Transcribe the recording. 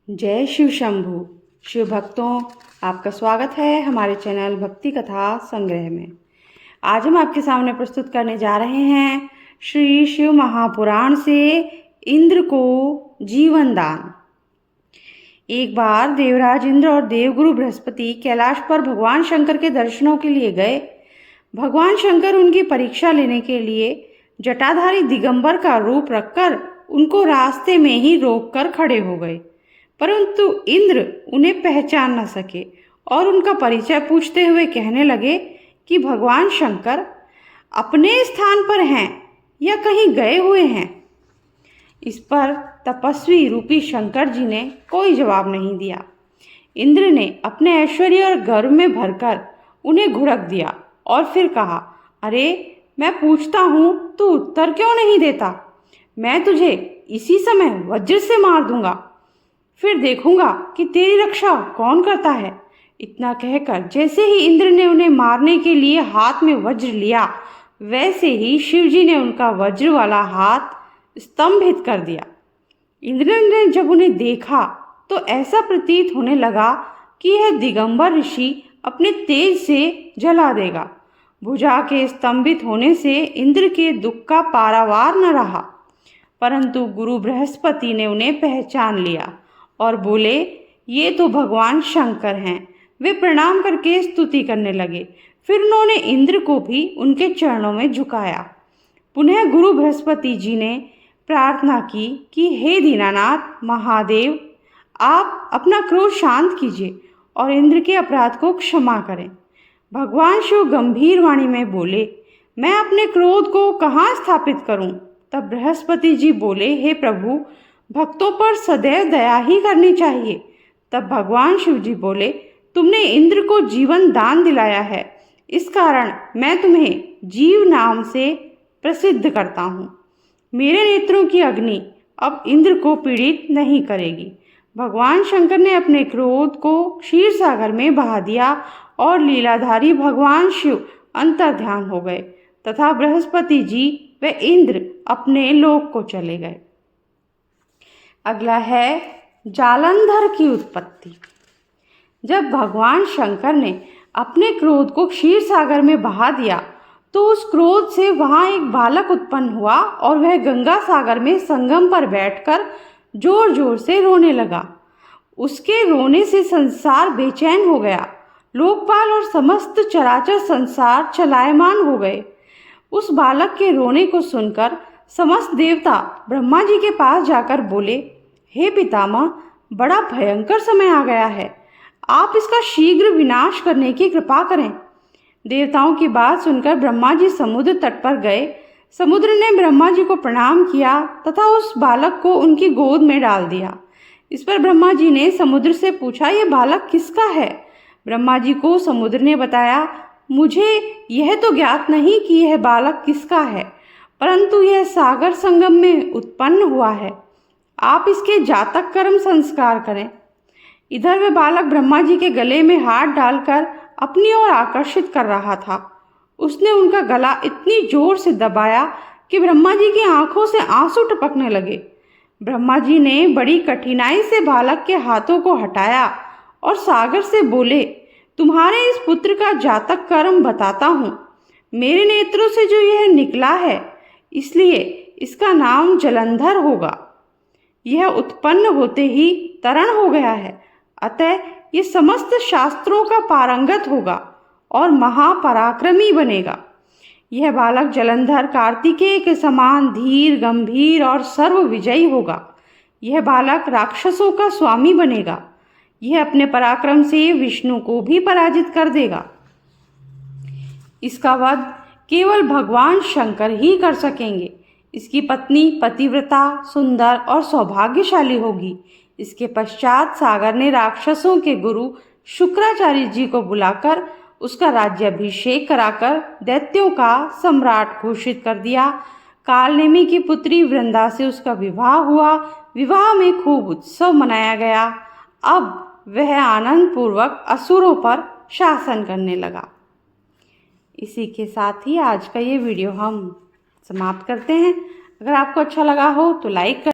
जय शिव शंभु। शिव भक्तों, आपका स्वागत है हमारे चैनल भक्ति कथा संग्रह में। आज हम आपके सामने प्रस्तुत करने जा रहे हैं श्री शिव महापुराण से इंद्र को जीवन दान। एक बार देवराज इंद्र और देवगुरु बृहस्पति कैलाश पर भगवान शंकर के दर्शनों के लिए गए। भगवान शंकर उनकी परीक्षा लेने के लिए जटाधारी दिगंबर का रूप रखकर उनको रास्ते में ही रोककर खड़े हो गए, परंतु इंद्र उन्हें पहचान न सके और उनका परिचय पूछते हुए कहने लगे कि भगवान शंकर अपने स्थान पर हैं या कहीं गए हुए हैं। इस पर तपस्वी रूपी शंकर जी ने कोई जवाब नहीं दिया। इंद्र ने अपने ऐश्वर्य और गर्व में भरकर उन्हें घुड़क दिया और फिर कहा, अरे मैं पूछता हूँ, तू उत्तर क्यों नहीं देता? मैं तुझे इसी समय वज्र से मार दूंगा, फिर देखूंगा कि तेरी रक्षा कौन करता है। इतना कहकर जैसे ही इंद्र ने उन्हें मारने के लिए हाथ में वज्र लिया, वैसे ही शिवजी ने उनका वज्र वाला हाथ स्तंभित कर दिया। इंद्र ने जब उन्हें देखा तो ऐसा प्रतीत होने लगा कि यह दिगंबर ऋषि अपने तेज से जला देगा। भुजा के स्तंभित होने से इंद्र के दुख का पारावार न रहा, परंतु गुरु बृहस्पति ने उन्हें पहचान लिया और बोले, ये तो भगवान शंकर हैं। वे प्रणाम करके स्तुति करने लगे। फिर उन्होंने इंद्र को भी उनके चरणों में झुकाया। पुनः गुरु बृहस्पति जी ने प्रार्थना की कि हे दीनानाथ महादेव, आप अपना क्रोध शांत कीजिए और इंद्र के अपराध को क्षमा करें। भगवान शिव गंभीर वाणी में बोले, मैं अपने क्रोध को कहाँ स्थापित करूं? तब बृहस्पति जी बोले, हे प्रभु, भक्तों पर सदैव दया ही करनी चाहिए। तब भगवान शिव जी बोले, तुमने इंद्र को जीवन दान दिलाया है, इस कारण मैं तुम्हें जीव नाम से प्रसिद्ध करता हूँ। मेरे नेत्रों की अग्नि अब इंद्र को पीड़ित नहीं करेगी। भगवान शंकर ने अपने क्रोध को क्षीर सागर में बहा दिया और लीलाधारी भगवान शिव अंतर्ध्यान हो गए तथा बृहस्पति जी व इंद्र अपने लोक को चले गए। अगला है जालंधर की उत्पत्ति। जब भगवान शंकर ने अपने क्रोध को क्षीर सागर में बहा दिया तो उस क्रोध से वहां एक बालक उत्पन्न हुआ और वह गंगा सागर में संगम पर बैठकर जोर जोर से रोने लगा। उसके रोने से संसार बेचैन हो गया। लोकपाल और समस्त चराचर संसार चलायमान हो गए। उस बालक के रोने को सुनकर समस्त देवता ब्रह्मा जी के पास जाकर बोले, हे पितामह, बड़ा भयंकर समय आ गया है, आप इसका शीघ्र विनाश करने की कृपा करें। देवताओं की बात सुनकर ब्रह्मा जी समुद्र तट पर गए। समुद्र ने ब्रह्मा जी को प्रणाम किया तथा उस बालक को उनकी गोद में डाल दिया। इस पर ब्रह्मा जी ने समुद्र से पूछा, यह बालक किसका है? ब्रह्मा जी को समुद्र ने बताया, मुझे यह तो ज्ञात नहीं कि यह बालक किसका है, परंतु यह सागर संगम में उत्पन्न हुआ है। आप इसके जातक कर्म संस्कार करें। इधर वह बालक ब्रह्मा जी के गले में हाथ डालकर अपनी ओर आकर्षित कर रहा था। उसने उनका गला इतनी जोर से दबाया कि ब्रह्मा जी की आंखों से आंसू टपकने लगे। ब्रह्मा जी ने बड़ी कठिनाई से बालक के हाथों को हटाया और सागर से बोले, तुम्हारे इस पुत्र का जातक कर्म बताता हूँ। मेरे नेत्रों से जो यह निकला है, इसलिए इसका नाम जलंधर होगा। यह उत्पन्न होते ही तरण हो गया है, अतः ये समस्त शास्त्रों का पारंगत होगा और महापराक्रमी बनेगा। यह बालक जलंधर कार्तिकेय के समान धीर, गंभीर और सर्व विजयी होगा। यह बालक राक्षसों का स्वामी बनेगा। यह अपने पराक्रम से विष्णु को भी पराजित कर देगा। इसका वध केवल भगवान शंकर ही कर सकेंगे। इसकी पत्नी पतिव्रता, सुंदर और सौभाग्यशाली होगी। इसके पश्चात सागर ने राक्षसों के गुरु शुक्राचार्य जी को बुलाकर उसका राज्याभिषेक कराकर दैत्यों का सम्राट घोषित कर दिया। कालनेमी की पुत्री वृंदा से उसका विवाह हुआ। विवाह में खूब उत्सव मनाया गया। अब वह आनंद पूर्वक असुरों पर शासन करने लगा। इसी के साथ ही आज का ये वीडियो हम समाप्त करते हैं। अगर आपको अच्छा लगा हो तो लाइक कर